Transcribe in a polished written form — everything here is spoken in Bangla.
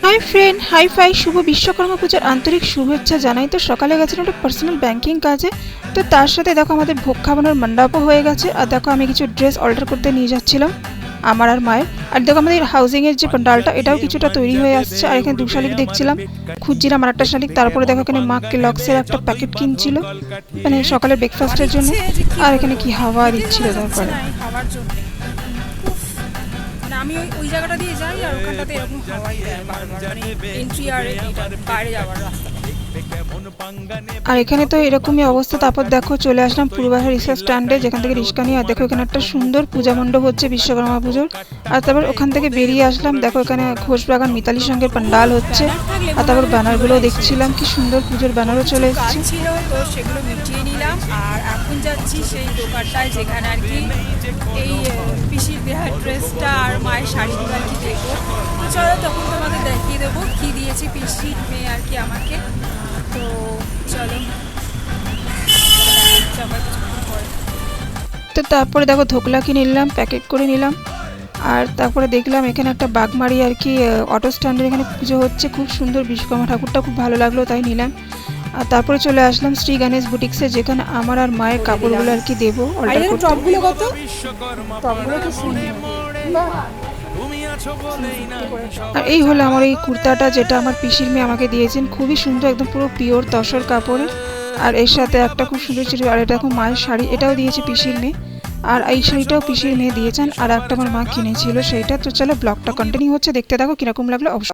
হাই ফ্রেন্ড, হাই ফাই, শুভ বিশ্বকর্মা পূজার আন্তরিক শুভেচ্ছা জানাই। তো সকালে গেছিলাম একটা পার্সোনাল ব্যাংকিং কাজে, তো তার সাথে দেখো আমাদের ভোগ খাওয়ানোর মণ্ডপও হয়ে গেছে। আর দেখো আমি কিছু ড্রেস অল্টার করতে নিয়ে যাচ্ছিলাম আমার আর মায়ের। আর দেখো আমাদের হাউজিংয়ের যে পান্ডালটা এটাও কিছুটা তৈরি হয়ে আসছে। আর এখানে 2 শালিক দেখছিলাম, খুঁজছিলাম আর একটা শালিক। তারপরে দেখো এখানে মা কেলগসের একটা প্যাকেট কিনছিল মানে সকালে ব্রেকফাস্টের জন্য। আর এখানে কি হাওয়া দিচ্ছিল তারপরে। আমি ওই জায়গাটা দিয়ে যাই আর ওখানটাতে এরকম হাওয়াই দেয় বারবার, মানে এন্ট্রি আর বাইরে যাওয়ার রাস্তা। আর এখানে তো এরকমই অবস্থা। তারপর দেখো চলে আসলাম পূর্বাশা রিক্সা স্ট্যান্ডে, যেখান থেকে রিক্সা নিয়ে। আর দেখো এখানে একটা সুন্দর পূজা মণ্ডপ হচ্ছে বিশ্বকর্মা পুজোর। আর তারপর ওখান থেকে বেরিয়ে আসলাম, দেখো এখানে ঘোষবাগান মিতালি সঙ্গের পান্ডাল হচ্ছে। আর তারপর ব্যানারগুলো দেখছিলাম, কি সুন্দর পুজোর ব্যানারও চলে এসেছে। ছিল তো সেগুলো মিটিয়ে নিলাম আর এখন যাচ্ছি সেই দোকানটায় যেখানে আর কি এই পিসির বিহার ড্রেসটা আর মায়ের শাড়িগুলো আর কি দেখবো। তো চলো তখন তোমাদের দেখিয়ে দেবো কী দিয়েছি পিসির মেয়ে আর কি আমাকে। তো চলো তো তারপরে দেখো ধোকলা কিনে নিলাম, প্যাকেট করে নিলাম। আর তারপরে দেখলাম এখানে একটা বাগমারি আর কি অটো স্ট্যান্ডের এখানে পুজো হচ্ছে, খুব সুন্দর বিশ্বকর্মা ঠাকুরটা, খুব ভালো লাগলো তাই নিলাম। আর তারপরে চলে আসলাম শ্রী গণেশ বুটিক্সে, যেখানে আমার আর মায়ের কাপড়গুলো আর কি দেবো অল্টার করতে। টপগুলো কত? আর এই হলো আমার এই কুর্তাটা, যেটা আমার পিসির মেয়ে আমাকে দিয়েছেন, খুবই সুন্দর, একদম পুরো পিওর তসর কাপড়ের। আর এর সাথে একটা খুব সুন্দর ছিল। আর এটা এখন মায়ের শাড়ি, এটাও দিয়েছে পিসির মেয়ে। আর এই শাড়িটাও পিসির মেয়ে দিয়েছেন। আর একটা আমার মা কিনেছিল সেইটা। তো চলো ব্লগটা কন্টিনিউ হচ্ছে, দেখতে থাকো কিরকম লাগলো অবশ্যই।